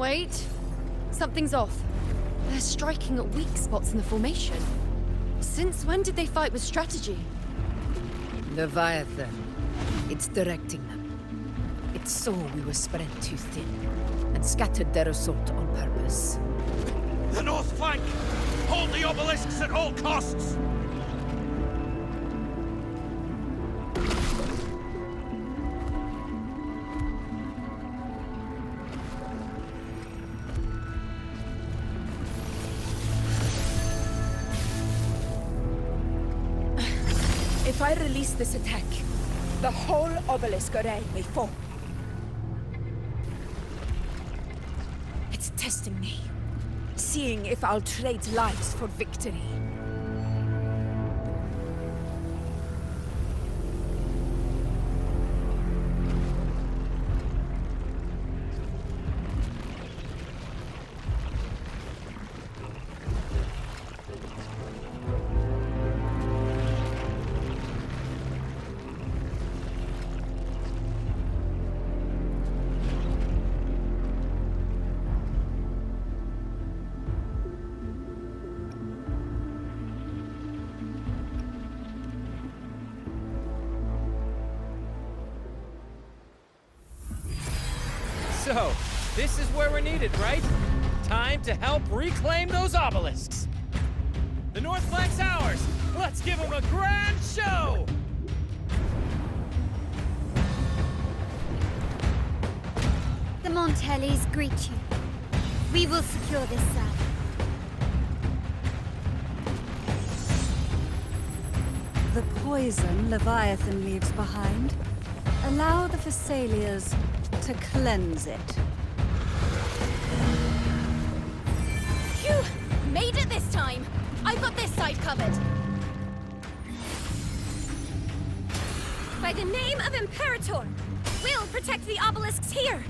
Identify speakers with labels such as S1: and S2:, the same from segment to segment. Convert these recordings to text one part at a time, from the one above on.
S1: Wait. Something's off. They're striking at weak spots in the formation. Since when did they fight with strategy?
S2: Leviathan. It's directing them. It saw we were spread too thin, and scattered their assault on purpose.
S3: The north flank! Hold the obelisks at all costs!
S2: If I release this attack, the whole obelisk array may fall. It's testing me, seeing if I'll trade lives for victory.
S4: So, this is where we're needed, right? Time to help reclaim those obelisks. The north flank's ours. Let's give them a grand show!
S5: The Montellis greet you. We will secure this side.
S6: The poison Leviathan leaves behind, allow the Thessalians to cleanse it.
S1: Phew! Made it this time! I've got this side covered!
S5: By the name of Imperator, we'll protect the obelisks here!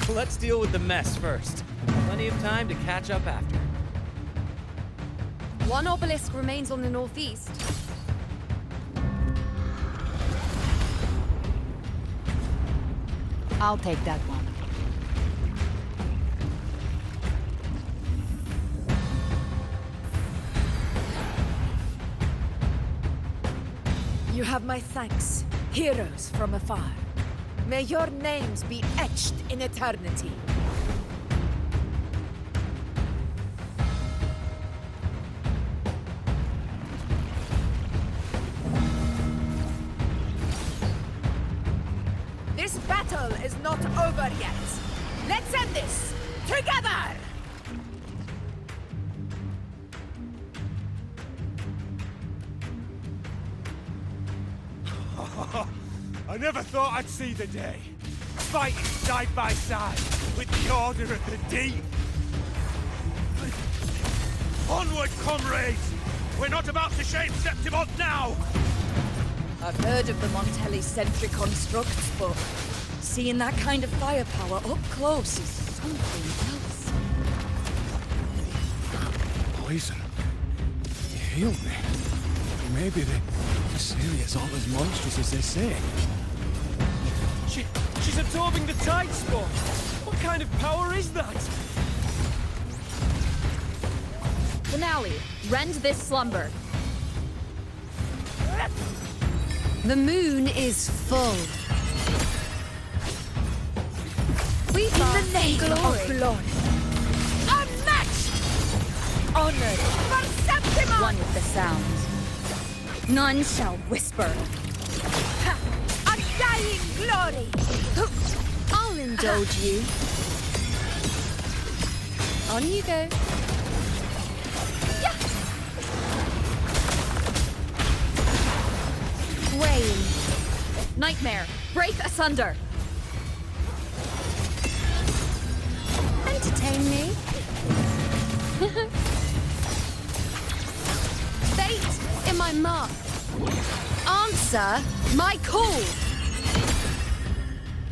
S4: Let's deal with the mess first. Plenty of time to catch up after.
S1: One obelisk remains on the northeast.
S2: I'll take that one. You have my thanks, heroes from afar. May your names be etched in eternity. This battle is not over yet. Let's end this together!
S3: I never thought I'd see the day. Fighting side by side with the Order of the Deep. Onward, comrades! We're not about to shame Septimon now!
S2: I've heard of the Montelli-centric constructs, but seeing that kind of firepower up close is something else.
S7: Poison. You healed me. Maybe the Thessalians aren't as monstrous as they say.
S4: She's absorbing the tide spore! What kind of power is that?
S1: Finale, rend this slumber. The moon is full. We
S2: In the name of glory, unmatched! Honored for Septimon!
S1: One with the sound. None shall whisper.
S2: Undying glory!
S1: I'll indulge you. On you go. Wane. Nightmare, break asunder. Entertain me. Fate in my mark. Answer my call.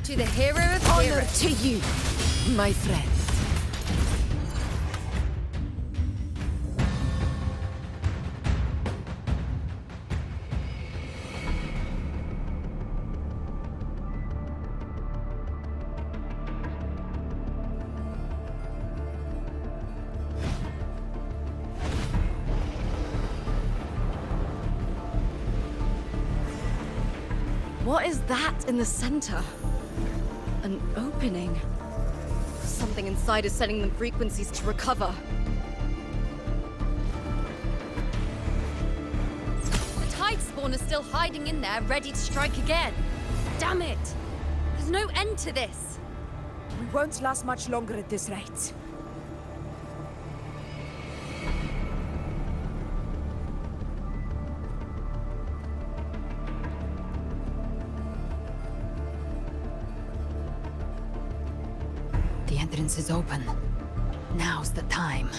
S1: To the hero of
S2: Honor
S1: heroes.
S2: to you, my friend.
S8: What is that in the center? An opening. Something inside is sending them frequencies to recover.
S1: The tide spawn is still hiding in there, ready to strike again. Damn it! There's no end to this.
S2: We won't last much longer at this rate.
S9: The entrance is open. Now's the time.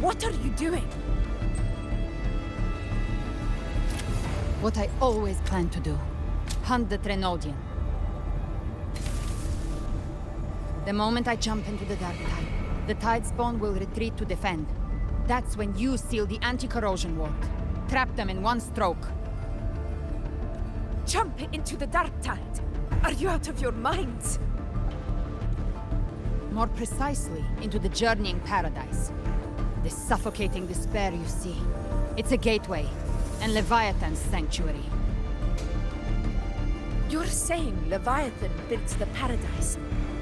S2: What are you doing?
S9: What I always planned to do. Hunt the Trenodian. The moment I jump into the dark tide, the tide spawn will retreat to defend. That's when you seal the anti-corrosion ward. Trap them in one stroke.
S2: Jump into the dark tide. Are you out of your mind?
S9: More precisely, into the journeying paradise. This suffocating despair you see. It's a gateway, and Leviathan's sanctuary.
S2: You're saying Leviathan built the paradise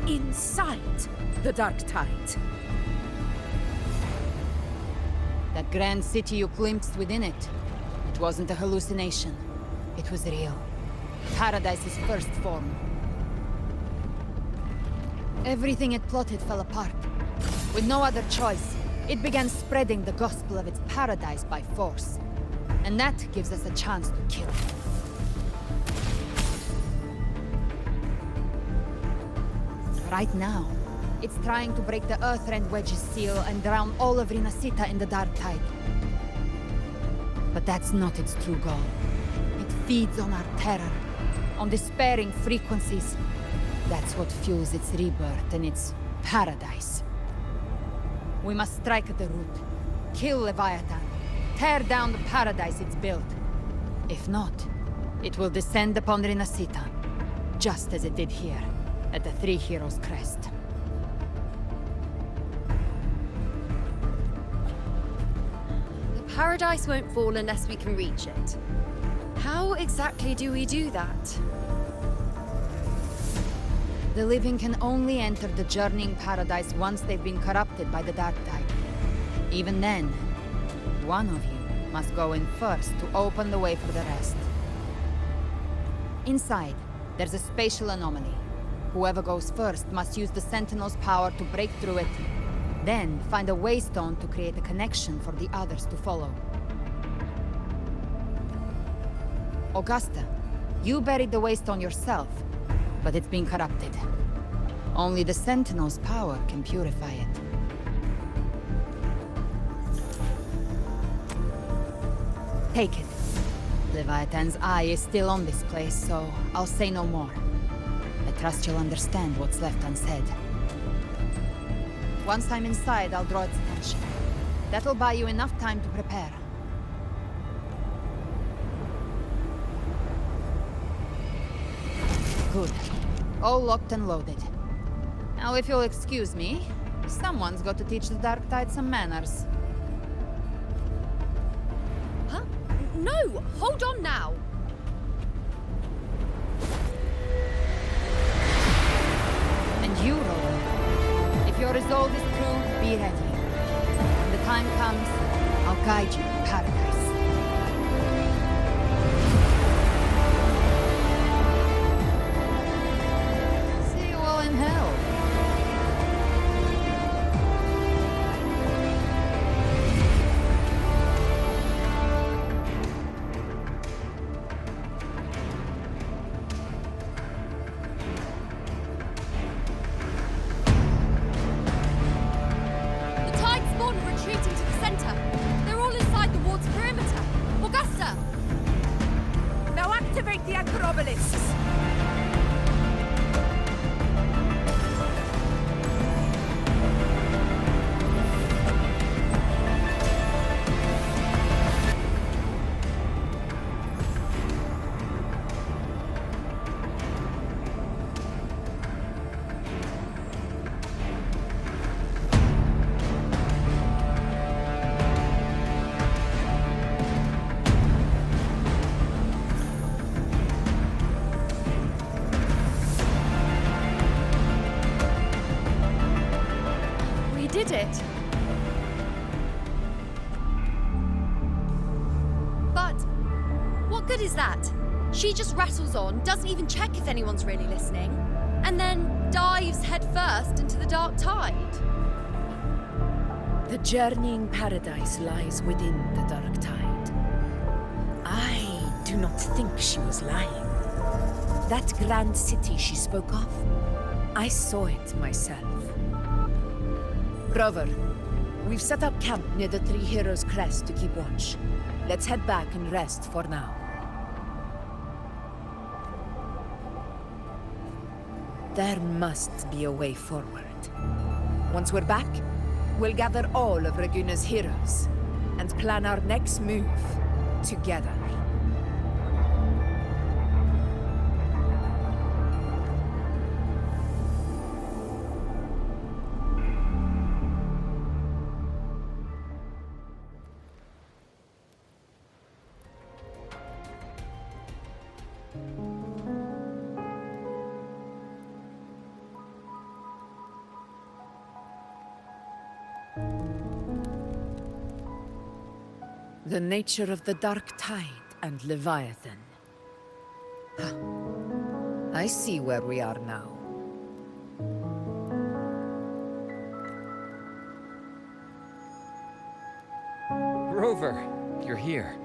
S2: inside the dark tide?
S9: That grand city you glimpsed within it, it wasn't a hallucination. It was real. Paradise's first form. Everything it plotted fell apart. With no other choice, it began spreading the gospel of its paradise by force. And that gives us a chance to kill it. Right now, it's trying to break the Earthrend Wedge's seal and drown all of Rinasita in the dark tide. But that's not its true goal. It feeds on our terror, on despairing frequencies. That's what fuels its rebirth and its paradise. We must strike at the root, kill Leviathan, tear down the paradise it's built. If not, it will descend upon Rinasita, just as it did here, at the Three Heroes' Crest.
S1: The paradise won't fall unless we can reach it. How exactly do we do that?
S9: The living can only enter the journeying paradise once they've been corrupted by the dark tide. Even then, one of you must go in first to open the way for the rest. Inside, there's a spatial anomaly. Whoever goes first must use the Sentinel's power to break through it, then find a waystone to create a connection for the others to follow. Augusta, you buried the waystone yourself, but it's been corrupted. Only the Sentinel's power can purify it. Take it. Leviathan's eye is still on this place, so I'll say no more. I trust you'll understand what's left unsaid. Once I'm inside, I'll draw its attention. That'll buy you enough time to prepare. Good. All locked and loaded. Now, if you'll excuse me, someone's got to teach the Dark Tide some manners.
S1: Huh? No! Hold on now!
S9: And you, Roland, if your resolve is true, be ready. When the time comes, I'll guide you to paradise. See you all in hell.
S2: obelisks!
S1: We did it! But what good is that? She just rattles on, doesn't even check if anyone's really listening, and then dives headfirst into the dark tide.
S10: The journeying paradise lies within the dark tide. I do not think she was lying. That grand city she spoke of, I saw it myself. Rover, we've set up camp near the Three Heroes Crest to keep watch. Let's head back and rest for now. There must be a way forward. Once we're back, we'll gather all of Raguna's heroes and plan our next move together. The nature of the dark tide and Leviathan. Huh. I see where we are now.
S4: Rover, you're here.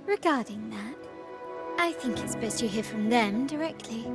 S5: Regarding that, I think it's best you hear from them directly.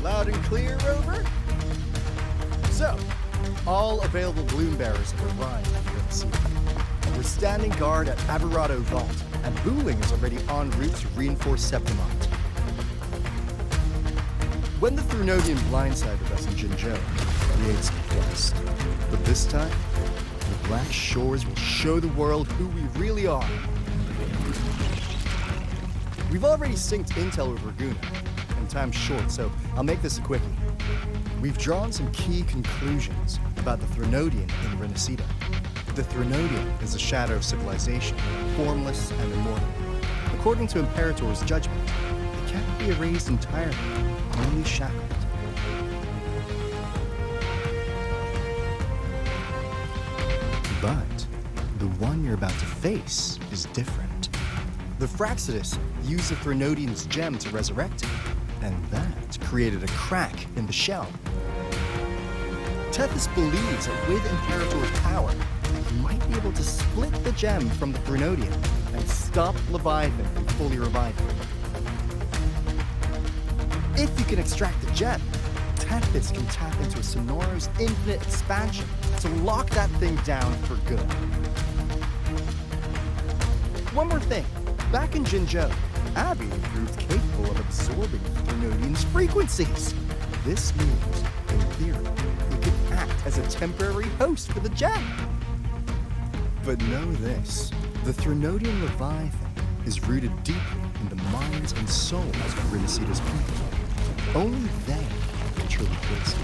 S11: Loud and clear, Rover? So, all available bloom bearers have arrived here in the city. We're standing guard at Aberrado Vault, and Booling is already en route to reinforce Septimont. When the Thrunodian blindsided us in Jinzhou, we made some quest. But this time, the Black Shores will show the world who we really are. We've already synced intel with Raguna, and time's short, so I'll make this a quickie. We've drawn some key conclusions about the Thrunodian in Renacida. The Thrunodian is a shadow of civilization, formless and immortal. According to Imperator's judgment, it can't be erased entirely, only shackled. But the one you're about to face is different. The Fraxidus used the Thrunodian's gem to resurrect it, and that created a crack in the shell. Tethys believes that with Imperator's power, he might be able to split the gem from the Thrunodian and stop Leviathan from fully reviving. If you can extract the gem, Tethys can tap into a Sonoro's infinite expansion to lock that thing down for good. One more thing. Back in Jinzhou, Abby proved capable of absorbing the Thrunodian's frequencies. This means, in theory, it could act as a temporary host for the gem. But know this, the Thrunodian Leviathan is rooted deeply in the minds and souls of Renacida's people. Only they can truly face it.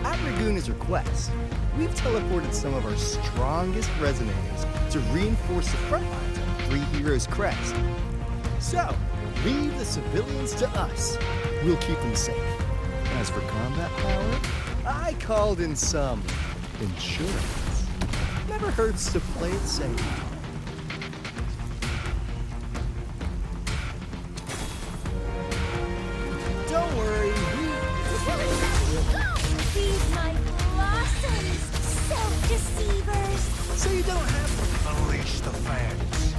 S11: At Raguna's request, we've teleported some of our strongest resonators to reinforce the front lines on Three Heroes Crest. So, leave the civilians to us. We'll keep them safe. As for combat power, I called in some insurance. Never hurts to play it safe. Don't worry,
S5: Feed my blossoms, self-deceivers!
S11: so you don't have to
S3: Unleash the fans.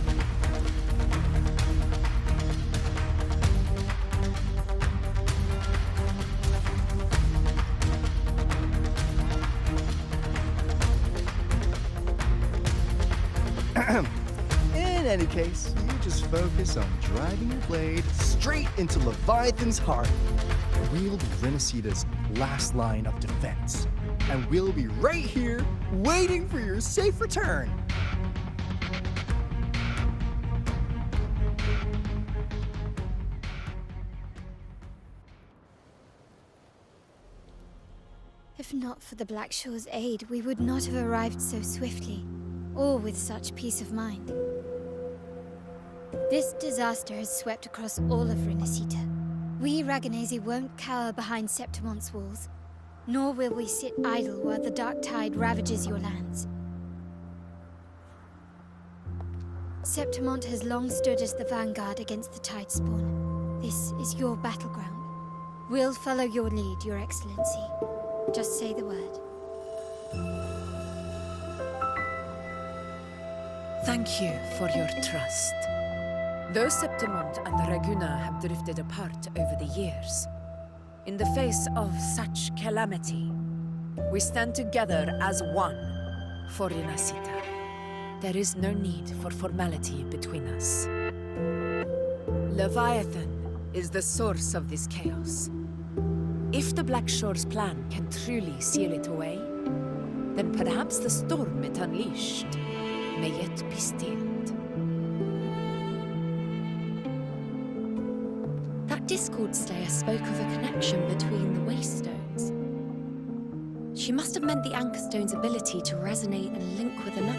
S11: In any case, you just focus on driving your blade straight into Leviathan's heart. We'll be Renacita's last line of defense. And we'll be right here, waiting for your safe return.
S5: If not for the Black Shore's aid, we would not have arrived so swiftly, or with such peace of mind. This disaster has swept across all of Renacita. We Raganese won't cower behind Septimon's walls, nor will we sit idle while the dark tide ravages your lands. Septimont has long stood as the vanguard against the tide spawn. This is your battleground. We'll follow your lead, Your Excellency. Just say the word.
S10: Thank you for your trust. Though Septimont and Raguna have drifted apart over the years, in the face of such calamity, we stand together as one for Renacita. There is no need for formality between us. Leviathan is the source of this chaos. If the Black Shore's plan can truly seal it away, then perhaps the storm it unleashed may yet be stilled.
S1: That Discord Slayer spoke of a connection between the Waystones. She must have meant the Anchor Stone's ability to resonate and link with another.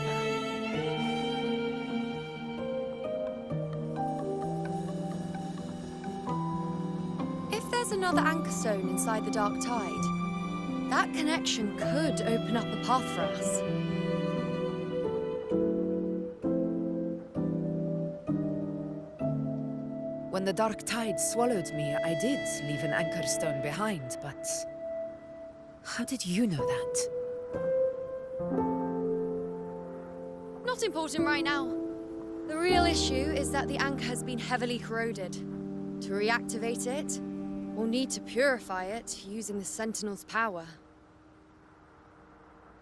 S1: If there's another Anchor Stone inside the Dark Tide, that connection could open up a path for us.
S10: When the dark tide swallowed me, I did leave an anchor stone behind, but how did you know that?
S1: Not important right now. The real issue is that the anchor has been heavily corroded. To reactivate it, we'll need to purify it using the Sentinel's power.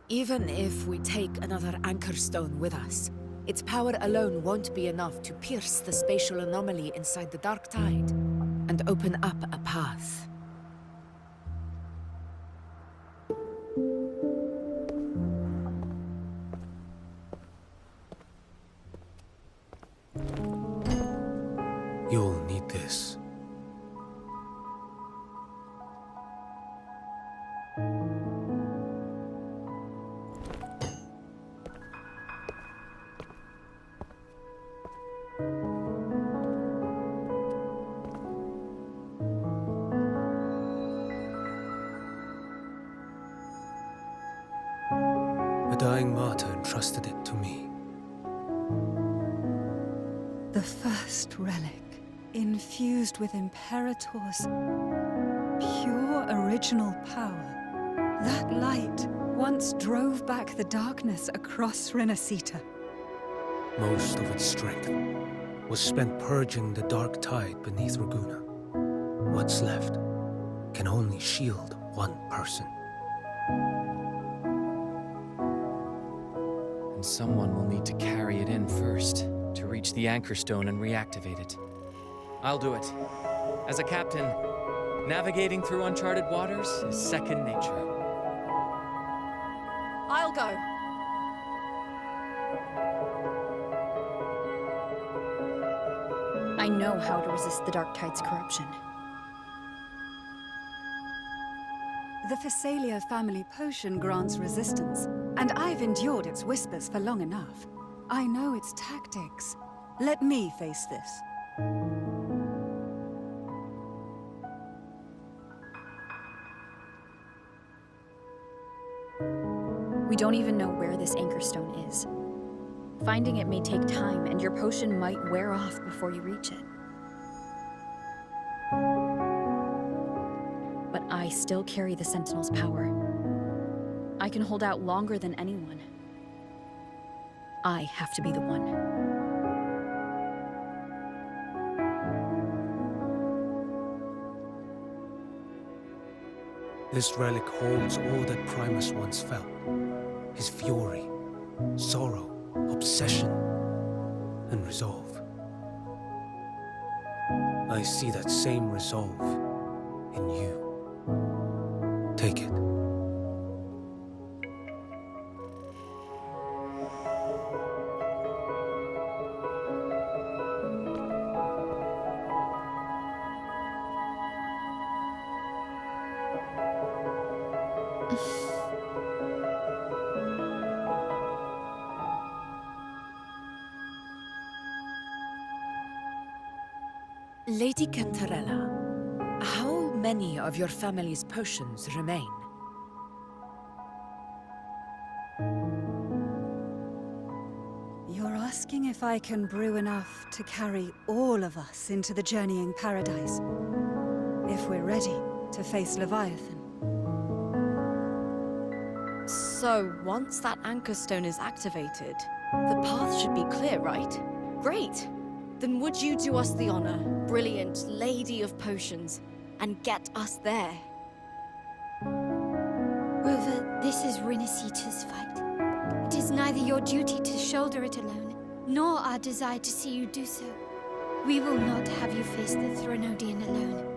S10: Even if we take another anchor stone with us, its power alone won't be enough to pierce the spatial anomaly inside the dark tide and open up a path.
S7: You'll need this. A dying martyr entrusted it to me.
S6: The first relic, infused with Imperator's pure original power. That light once drove back the darkness across Renacita.
S7: Most of its strength was spent purging the dark tide beneath Raguna. What's left can only shield one person.
S4: And someone will need to carry it in first, to reach the Anchor Stone and reactivate it. I'll do it. As a captain, navigating through uncharted waters is second nature.
S2: I'll go.
S8: I know how to resist the Dark Tide's corruption.
S6: The The Physalia family potion grants resistance, and I've endured its whispers for long enough. I know its tactics. Let me face this.
S2: We don't even know where this anchor stone is. Finding it may take time, and your potion might wear off before you reach it. But I still carry the Sentinel's power. I can hold out longer than anyone. I have to be the one.
S7: This relic holds all that Primus once felt. His fury, sorrow, obsession, and resolve. I see that same resolve in you. Take it.
S10: Lady Cantarella, how many of your family's potions remain?
S6: You're asking if I can brew enough to carry all of us into the journeying paradise. If we're ready to face Leviathan.
S8: So, once that anchor stone is activated, the path should be clear, right? Great! Then would you do us the honor, brilliant Lady of Potions, and get us there?
S5: Rover, this is Rinasita's fight. It is neither your duty to shoulder it alone, nor our desire to see you do so. We will not have you face the Thronodian alone.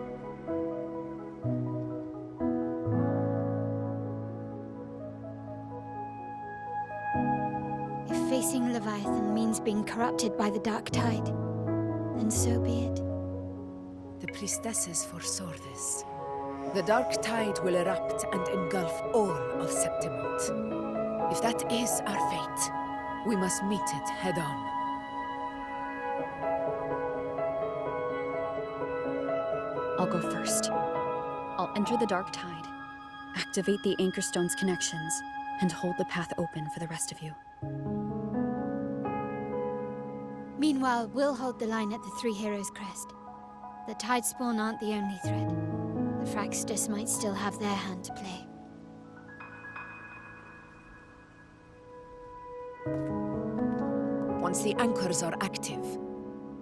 S5: If facing Leviathan means being corrupted by the Dark Tide, then so be it.
S10: The priestesses foresaw this. The dark tide will erupt and engulf all of Septimont. If that is our fate, we must meet it head-on.
S2: I'll go first. I'll enter the Dark Tide, activate the Anchor Stone's connections, and hold the path open for the rest of you.
S5: Meanwhile, we'll hold the line at the Three Heroes Crest. The Tidespawn aren't the only threat. The Fraxtus might still have their hand to play.
S10: Once the anchors are active,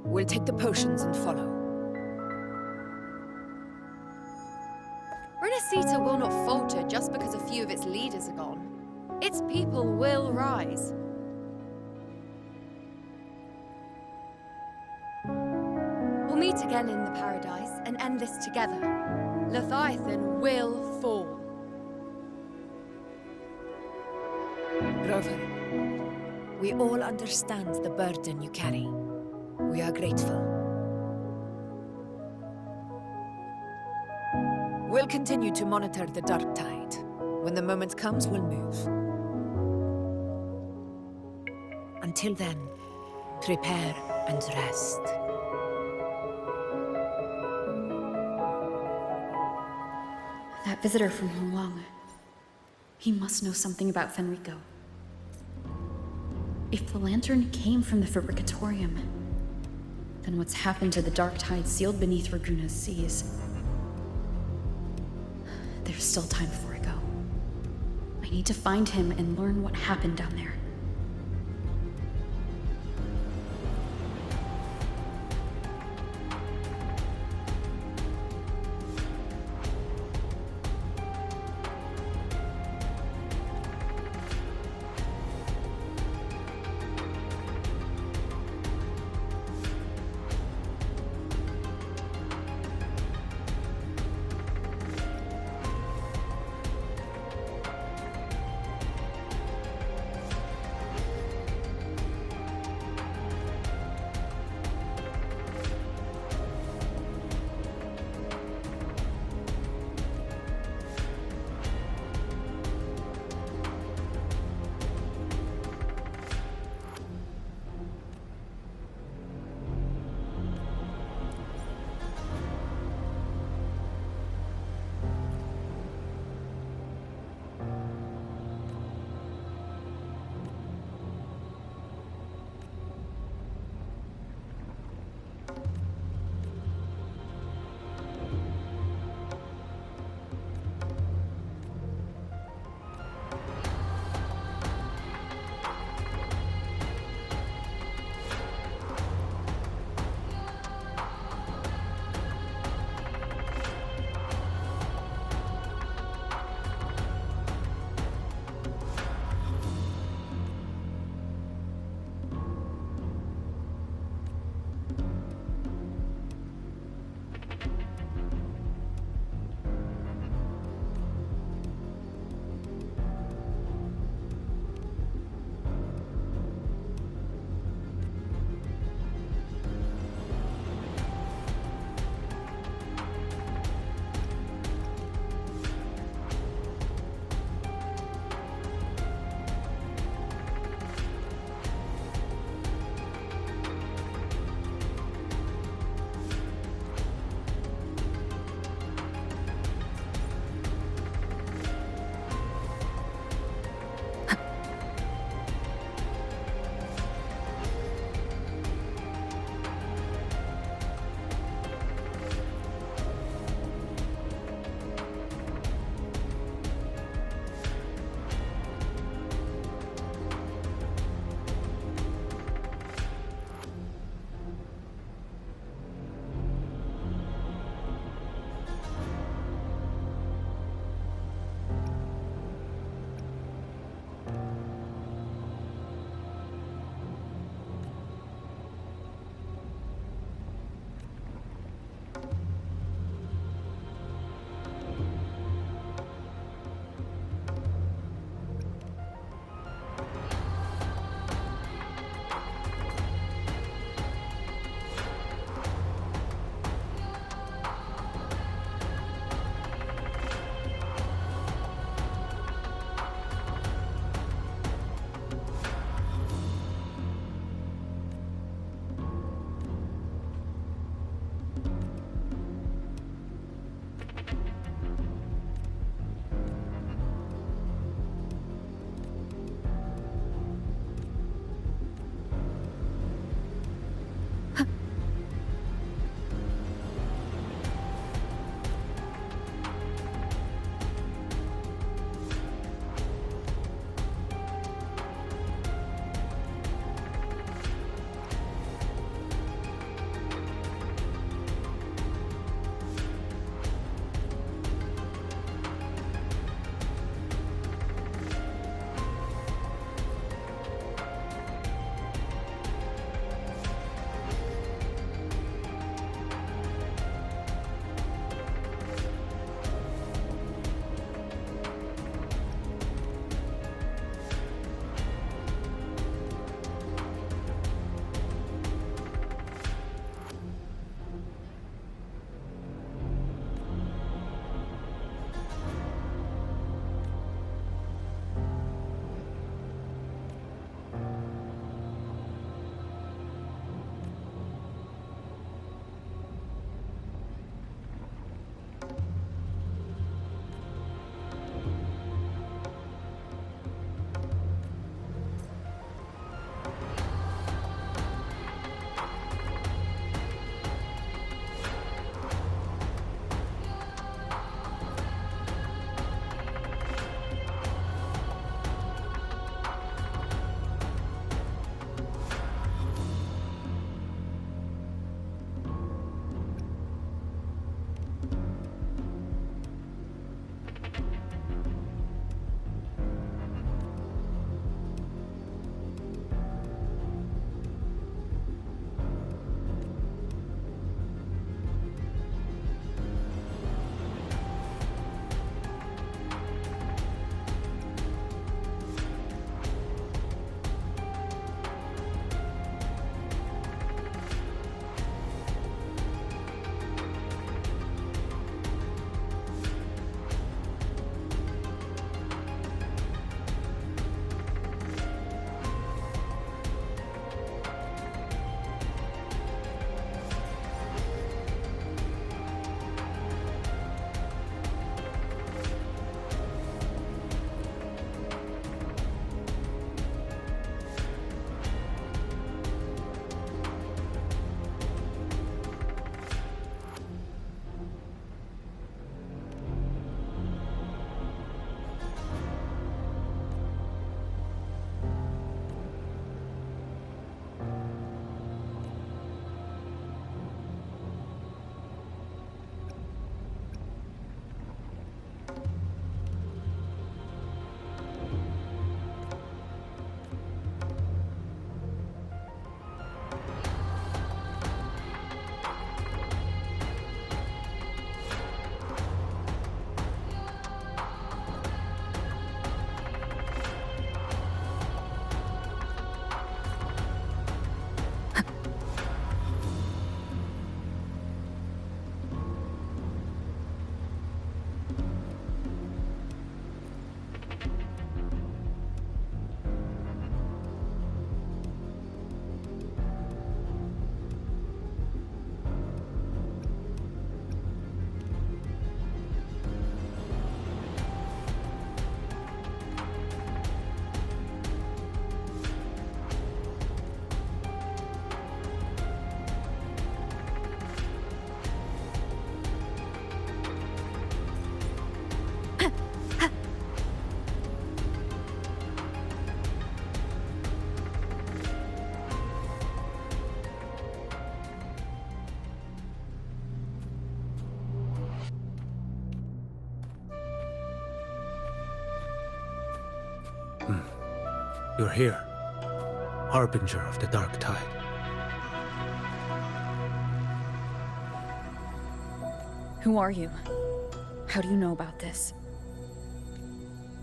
S10: we'll take the potions and follow.
S1: Renacita will not falter just because a few of its leaders are gone. Its people will rise. We'll meet again in the paradise and end this together. Leviathan will fall.
S10: Rover, we all understand the burden you carry. We are grateful. We'll continue to monitor the dark tide. When the moment comes, we'll move. Until then, prepare and rest.
S2: That visitor from Huang. He must know something about Fenrico. If the lantern came from the Fabricatorium, then what's happened to the dark tide sealed beneath Raguna's seas? There's still time before I go. I need to find him and learn what happened down there.
S7: You're here, harbinger of the dark tide.
S2: Who are you? How do you know about this?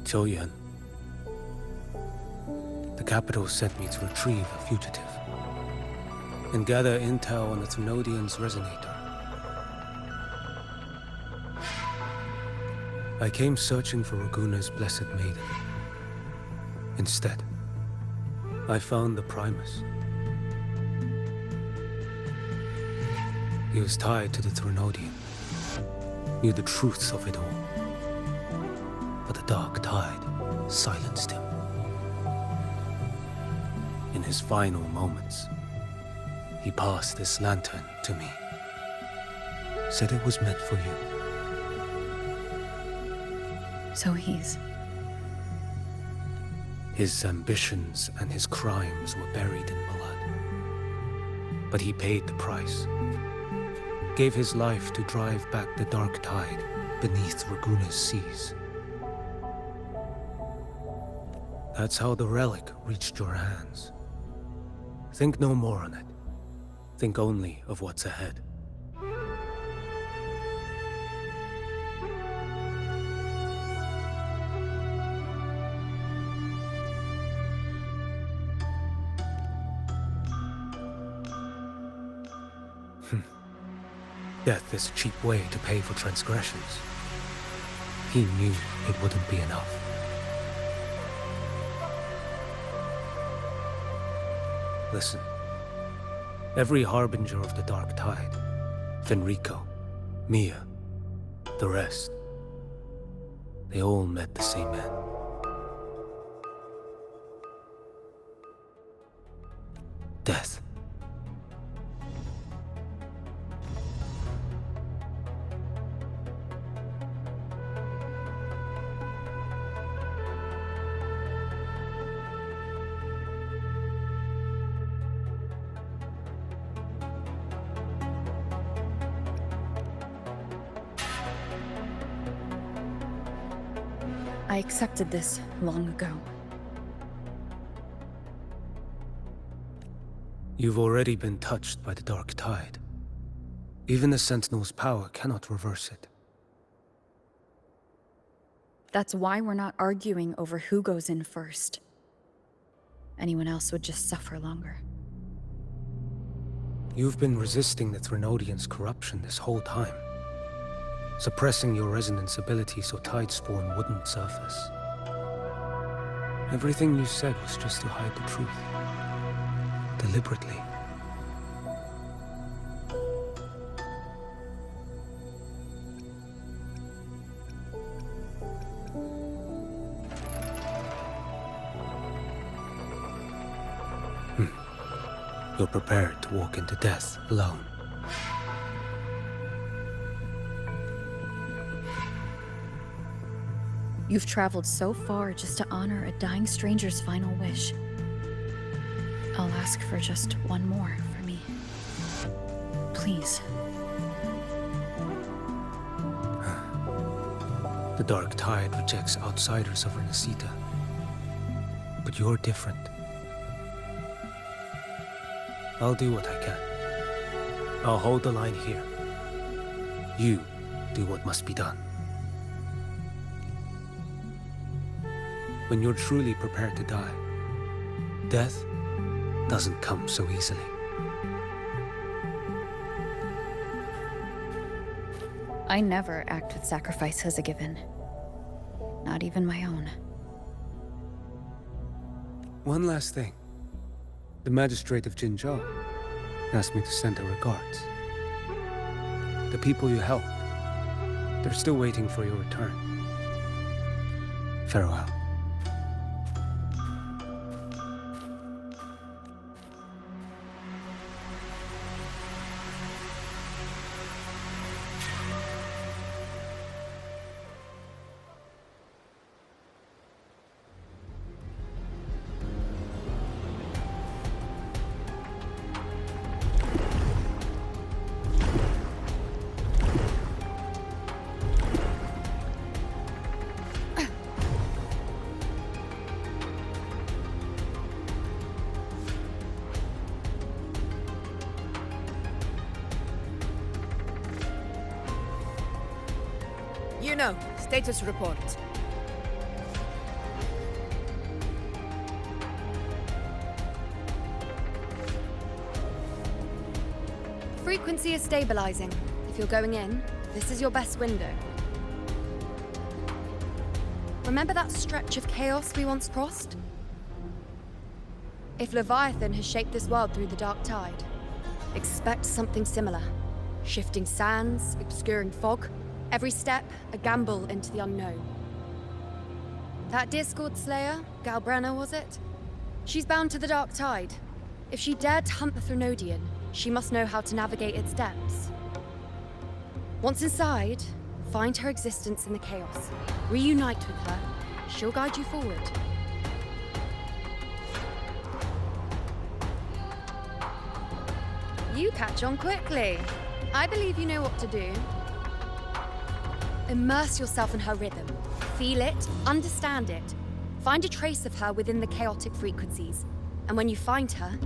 S7: Choyan. The capital sent me to retrieve a fugitive and gather intel on the Thrunodian's resonator. I came searching for Raguna's blessed maiden. Instead, I found the Primus. He was tied to the Thrunodian, knew the truths of it all. But the dark tide silenced him. In his final moments, he passed this lantern to me. Said it was meant for you.
S2: So he's...
S7: His ambitions and his crimes were buried in blood. But he paid the price. Gave his life to drive back the dark tide beneath Raguna's seas. That's how the relic reached your hands. Think no more on it. Think only of what's ahead. Death is a cheap way to pay for transgressions. He knew it wouldn't be enough. Listen. Every harbinger of the dark tide, Fenrico, Mia, the rest, they all met the same end. Death.
S2: I accepted this long ago.
S7: You've already been touched by the dark tide. Even the Sentinel's power cannot reverse it.
S2: That's why we're not arguing over who goes in first. Anyone else would just suffer longer.
S7: You've been resisting the Thrunodian's corruption this whole time. Suppressing your resonance ability so Tidespawn wouldn't surface. Everything you said was just to hide the truth. Deliberately. You're prepared to walk into death alone.
S2: You've traveled so far just to honor a dying stranger's final wish. I'll ask for just one more for me. Please.
S7: The dark tide rejects outsiders of Renacita. But you're different. I'll do what I can. I'll hold the line here. You do what must be done. When you're truly prepared to die, death doesn't come so easily.
S2: I never act with sacrifice as a given. Not even my own.
S7: One last thing. The magistrate of Jinzhou asked me to send her regards. The people you helped, they're still waiting for your return. Farewell.
S10: You know, status report.
S1: Frequency is stabilizing. If you're going in, this is your best window. Remember that stretch of chaos we once crossed? If Leviathan has shaped this world through the dark tide, expect something similar. Shifting sands, obscuring fog, every step a gamble into the unknown. That Discord Slayer, Galbrenna was it? She's bound to the dark tide. If she dared to hunt the Threnodian, she must know how to navigate its depths. Once inside, find her existence in the chaos. Reunite with her. She'll guide you forward. You catch on quickly. I believe you know what to do. Immerse yourself in her rhythm. Feel it, understand it. Find a trace of her within the chaotic frequencies. And when you find her,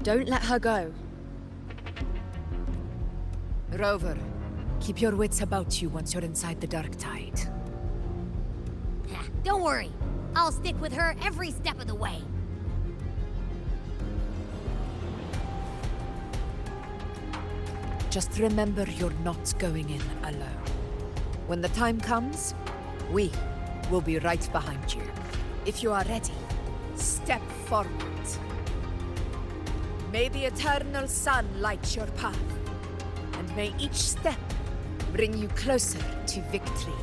S1: don't let her go.
S10: Rover, keep your wits about you once you're inside the dark tide.
S12: Don't worry. I'll stick with her every step of the way.
S10: Just remember you're not going in alone. When the time comes, we will be right behind you. If you are ready, step forward. May the eternal sun light your path, and may each step bring you closer to victory.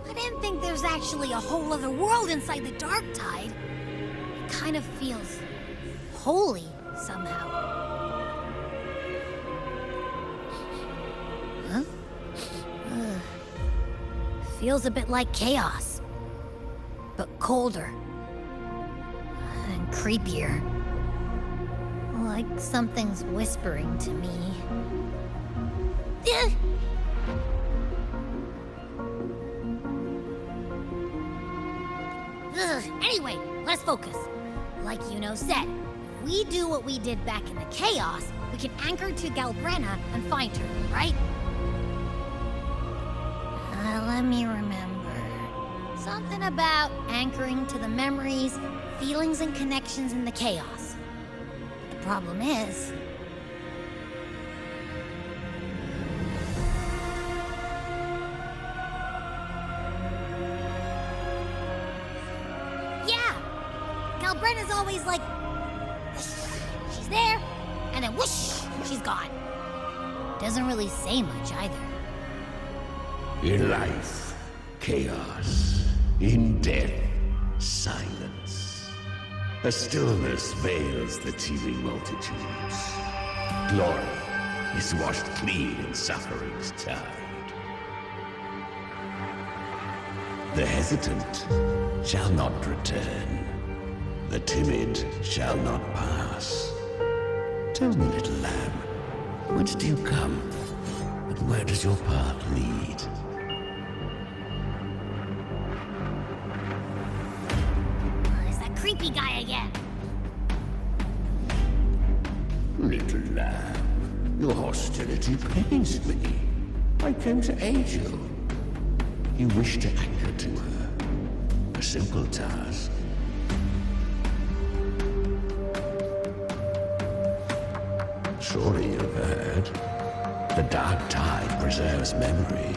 S12: I didn't think there's actually a whole other world inside the dark tide. It kind of feels holy somehow. Huh? Feels a bit like chaos, but colder and creepier. Like something's whispering to me. Anyway, let's focus. Like Yuno said, if we do what we did back in the chaos, we can anchor to Galbrenna and find her, right? Let me remember. Something about anchoring to the memories, feelings, and connections in the chaos. The problem is... Galbrenna's always like, whoosh, she's there, and then whoosh, she's gone. Doesn't really say much either.
S13: In life, chaos. In death, silence. A stillness veils the teeming multitudes. Glory is washed clean in suffering's tide. The hesitant shall not return. The timid shall not pass. Tell me, little lamb, whence do you come? And where does your path lead?
S12: It's that creepy guy again.
S13: Little lamb, your hostility pains me. I came to aid you. You wish to anchor to her. A simple task. Surely you've heard. The dark tide preserves memory.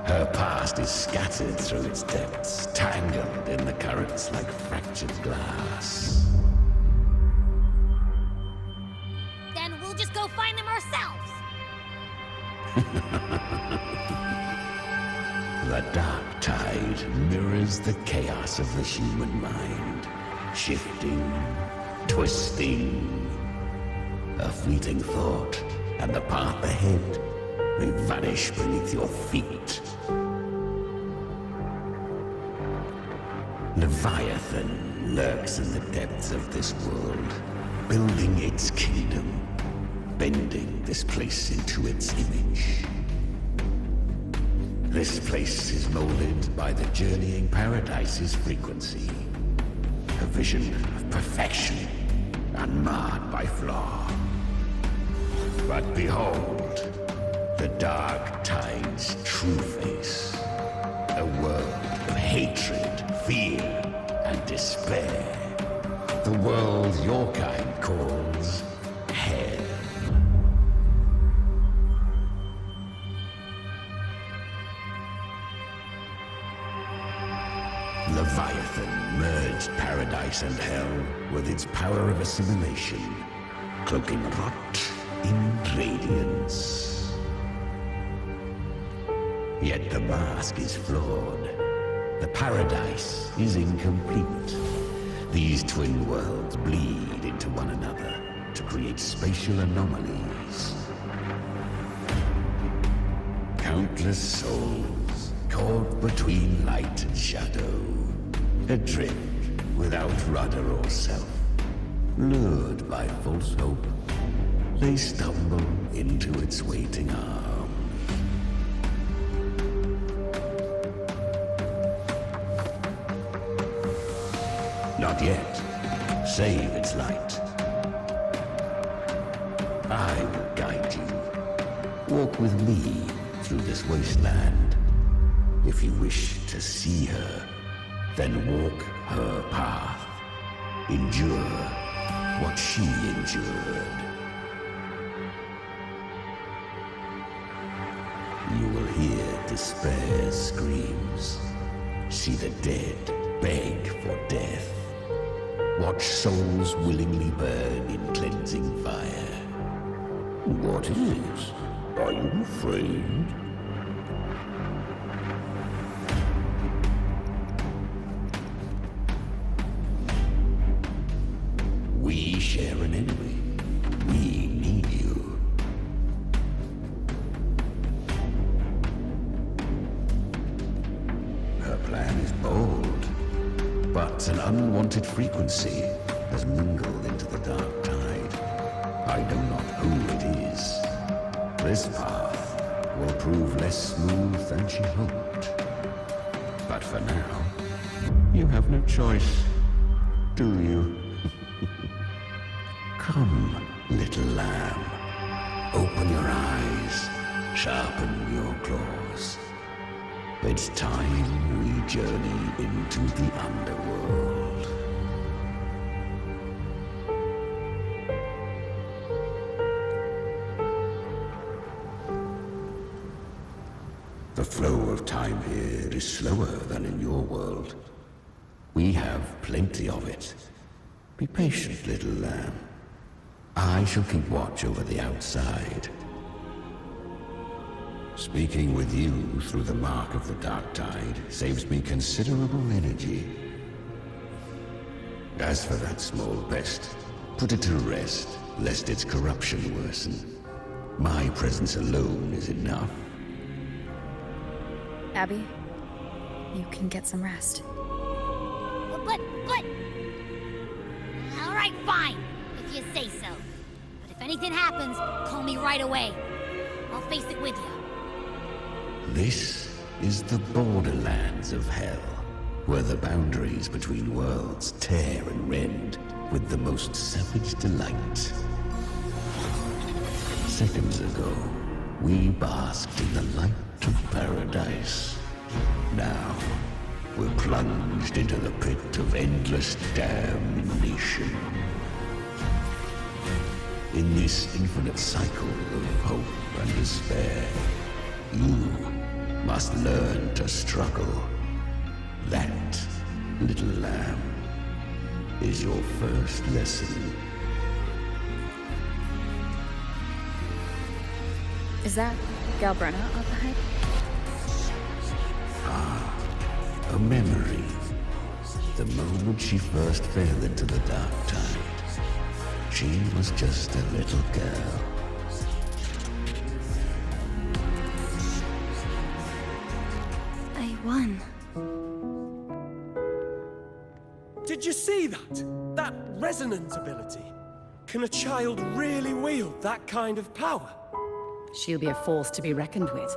S13: Her past is scattered through its depths, tangled in the currents like fractured glass.
S12: Then we'll just go find them ourselves.
S13: The dark tide mirrors the chaos of the human mind, shifting, twisting. A fleeting thought, and the path ahead may vanish beneath your feet. Leviathan lurks in the depths of this world, building its kingdom, bending this place into its image. This place is molded by the journeying paradise's frequency, a vision of perfection, unmarred by flaw. But behold, the dark tide's true face, a world of hatred, fear, and despair. The world your kind calls hell. Leviathan merged paradise and hell with its power of assimilation, cloaking rot in radiance. Yet the mask is flawed. The paradise is incomplete. These twin worlds bleed into one another to create spatial anomalies. Countless souls caught between light and shadow, adrift without rudder or self, lured by false hope. They stumble into its waiting arms. Not yet. Save its light. I will guide you. Walk with me through this wasteland. If you wish to see her, then walk her path. Endure what she endured. You will hear despair's screams, see the dead beg for death, watch souls willingly burn in cleansing fire. What is it? Are you afraid? We share an enemy. We need you. Her plan is bold, but an unwanted frequency has mingled into the dark tide. I know not who it is. This path will prove less smooth than she hoped. But for now, you have no choice, do you? Come, little lamb. Open your eyes, sharpen your claws. It's time we journey into the underworld. The flow of time here is slower than in your world. We have plenty of it. Be patient, little lamb. I shall keep watch over the outside. Speaking with you through the mark of the dark tide saves me considerable energy. As for that small pest, put it to rest, lest its corruption worsen. My presence alone is enough.
S2: Abby, you can get some rest.
S12: But... All right, fine, if you say so. But if anything happens, call me right away. I'll face it with you.
S13: This is the borderlands of hell, where the boundaries between worlds tear and rend with the most savage delight. Seconds ago, we basked in the light of paradise. Now, we're plunged into the pit of endless damnation. In this infinite cycle of hope and despair, you must learn to struggle. That, little lamb, is your first lesson.
S2: Is that Galbrenna up ahead?
S13: A memory. The moment she first fell into the dark tide. She was just a little girl.
S5: I won.
S3: Did you see that? That resonance ability? Can a child really wield that kind of power?
S6: She'll be a force to be reckoned with.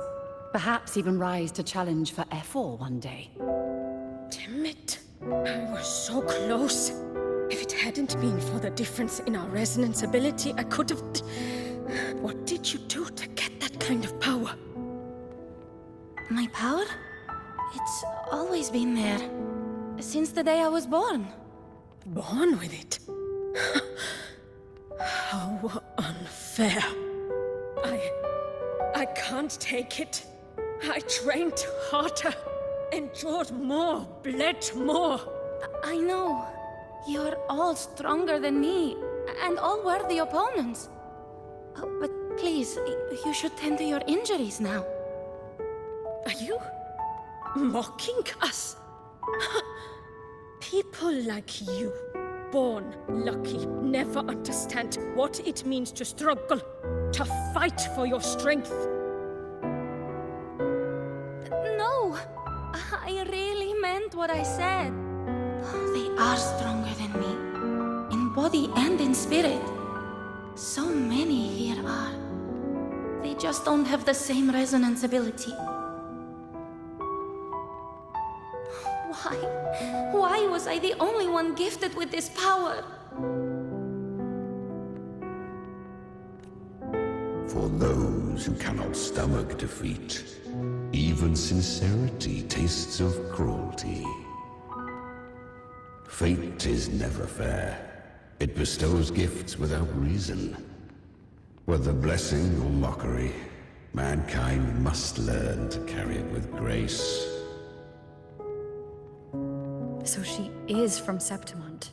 S6: Perhaps even rise to challenge for F4 one day.
S10: Damn it. I was so close. If it hadn't been for the difference in our resonance ability, I could have... What did you do to get that kind of power?
S5: My power? It's always been there. Since the day I was born.
S10: Born with it? How unfair. I can't take it. I trained harder, endured more, bled more.
S5: I know. You're all stronger than me, and all worthy opponents. But please, you should tend to your injuries now.
S10: Are you mocking us? People like you, born lucky, never understand what it means to struggle, to fight for your strength.
S5: No, I really meant what I said. They are stronger than me, in body and in spirit. So many here are. They just don't have the same resonance ability. Why was I the only one gifted with this power?
S13: For those who cannot stomach defeat, even sincerity tastes of cruelty. Fate is never fair. It bestows gifts without reason. Whether blessing or mockery, mankind must learn to carry it with grace.
S2: So she is from Septimont.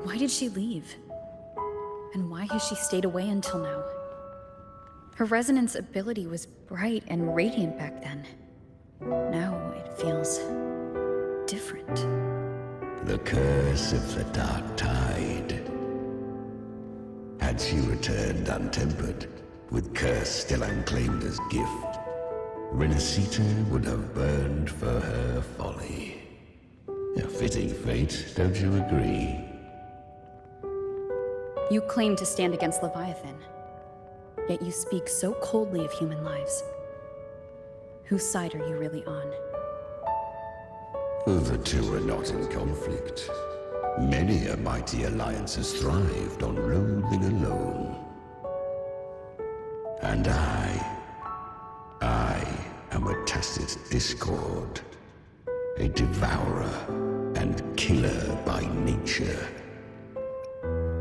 S2: Why did she leave? And why has she stayed away until now? Her resonance ability was bright and radiant back then. Now it feels different.
S13: The curse of the Dark Tide. Had she returned untempered, with curse still unclaimed as gift, Renacita would have burned for her folly. A fitting fate, don't you agree?
S2: You claim to stand against Leviathan, yet you speak so coldly of human lives. Whose side are you really on?
S13: The two are not in conflict. Many a mighty alliance has thrived on loathing alone. And I am a tacit discord. A devourer and killer by nature.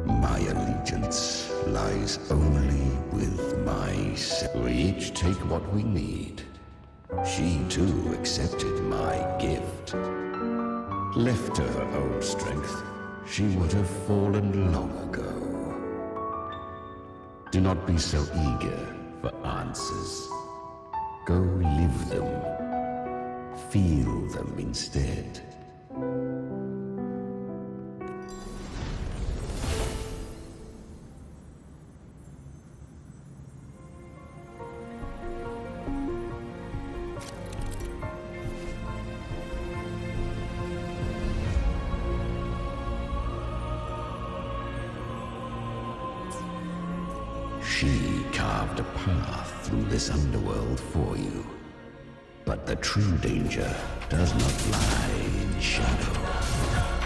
S13: My allegiance lies only with myself. We each take what we need. She too accepted my gift. Left to her own strength, she would have fallen long ago. Do not be so eager for answers. Go live them. Feel them instead. She carved a path through this underworld for you. But the true danger does not lie in shadow.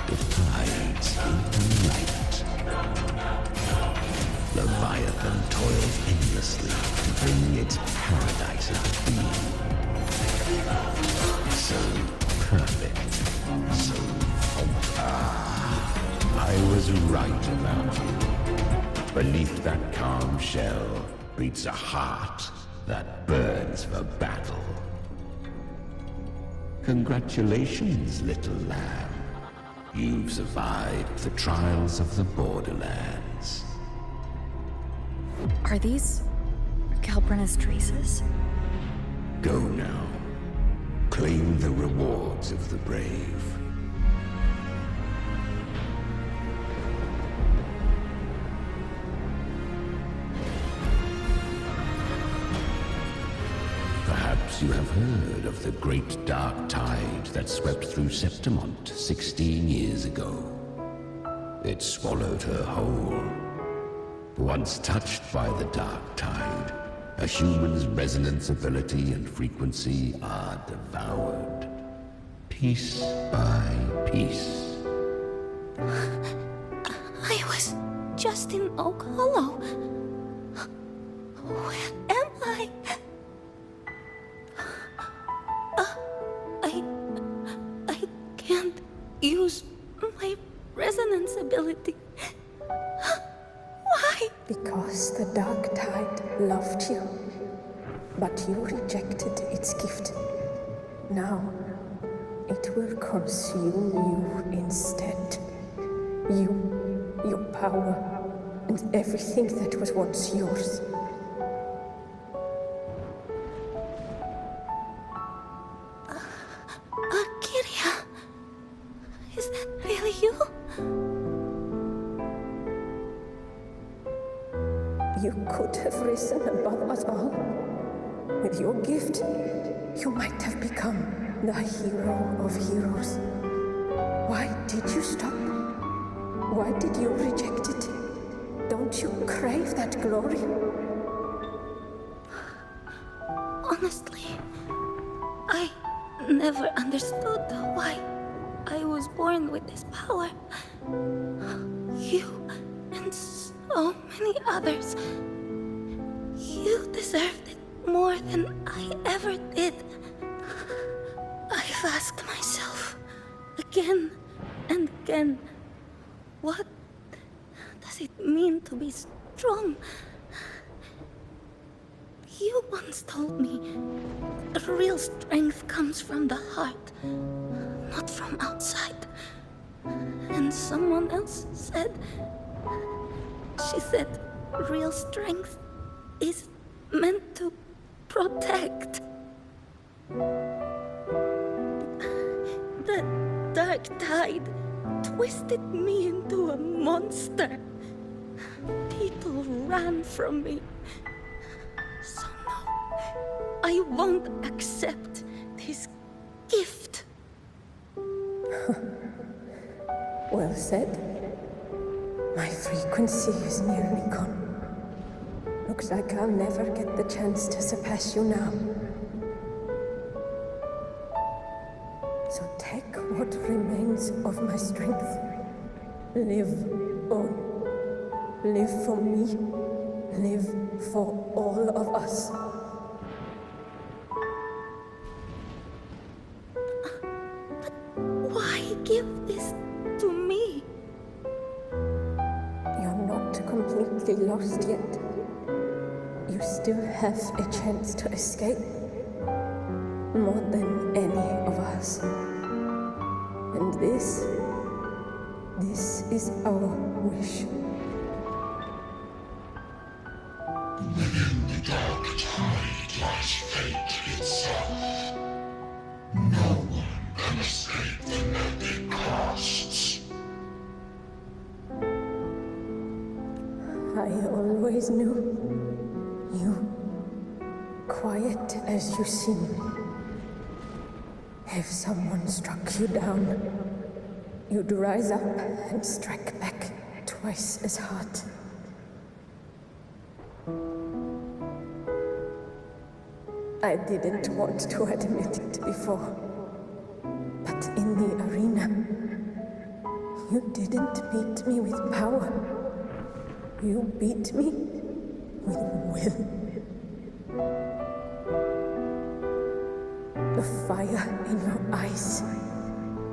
S13: It hides in the light. Leviathan toils endlessly to bring its paradise into being. So perfect, so I was right about you. Beneath that calm shell beats a heart that burns for battle. Congratulations, little lamb. You've survived the trials of the borderlands.
S2: Are these Calbrenna's traces?
S13: Go now. Claim the rewards of the brave. Perhaps you have heard of the great dark tide that swept through Septimont 16 years ago. It swallowed her whole. Once touched by the dark tide, a human's resonance ability and frequency are devoured, piece by piece.
S5: I was just in Oak Hollow. Where am I? I can't use my resonance ability. Why?
S14: Because the dark tide loved you, but you rejected its gift. Now, it will consume you instead. You, your power, and everything that was once yours.
S5: Kiria, is that really you?
S14: You could have risen above us all. With your gift, you might have become the hero of heroes. Why did you stop? Why did you reject it? Don't you crave that glory?
S5: Honestly, I never understood why I was born with this power. You and so many others. You deserved it more than I ever did. I've asked myself again and again, what does it mean to be strong? You once told me real strength comes from the heart, not from outside. And someone else said, she said, real strength is meant to protect. The dark tide twisted me into a monster. People ran from me. So no, I won't accept this gift.
S14: Well said. My frequency is nearly gone. Looks like I'll never get the chance to surpass you now. So take what remains of my strength. Live on. Live for me. Live for all of us.
S5: But why give this to me?
S14: You're not completely lost yet. You still have a chance to escape. More than any of us. And this is our wish.
S15: Within the dark tide lies fate itself. No one can escape the net it casts.
S14: I always knew you, quiet as you seem. If someone struck you down, you'd rise up and strike back twice as hard. I didn't want to admit it before. But in the arena, you didn't beat me with power. You beat me with will. The fire in your eyes,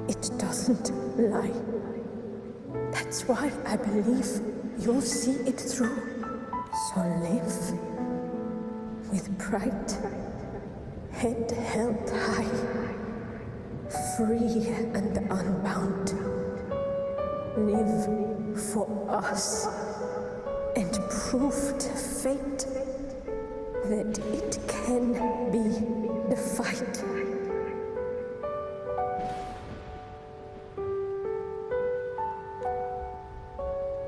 S14: it doesn't lie. That's why I believe you'll see it through. So live with pride, head held high, free and unbound. Live for us and prove to fate that it can be the fight.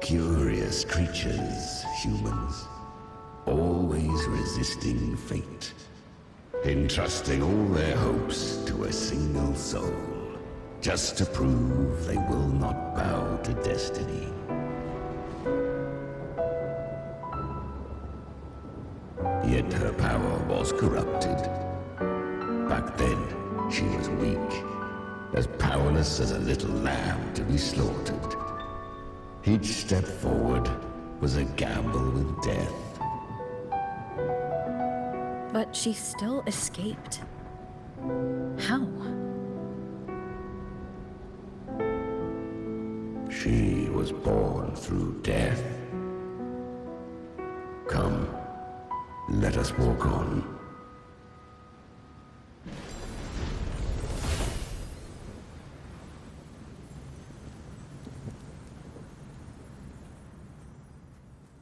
S13: Curious creatures, humans, always resisting fate, entrusting all their hopes to a single soul, just to prove they will not bow to destiny. Yet her power was corrupted. Back then, she was weak, as powerless as a little lamb to be slaughtered. Each step forward was a gamble with death.
S2: But she still escaped. How?
S13: She was born through death. Come, let us walk on.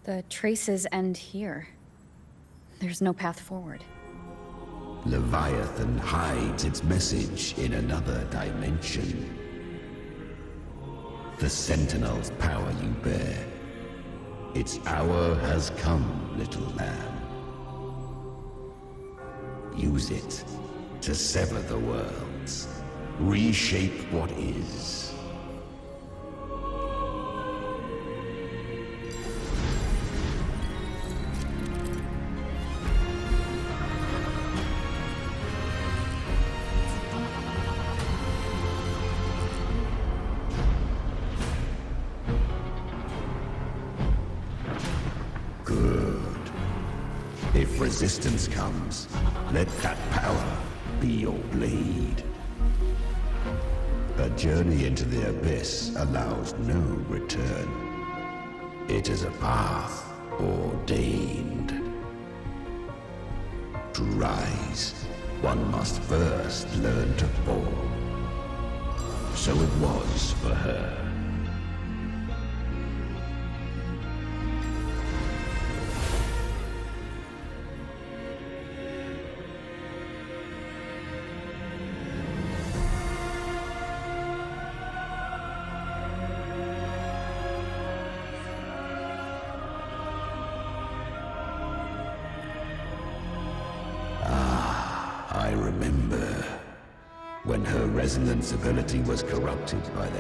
S2: The traces end here. There's no path forward.
S13: Leviathan hides its message in another dimension. The Sentinel's power you bear. Its hour has come, little lamb. Use it to sever the worlds, reshape what is. If resistance comes, let that power be your blade. A journey into the abyss allows no return. It is a path ordained. To rise, one must first learn to fall. So it was for her. I remember when her resonance ability was corrupted by the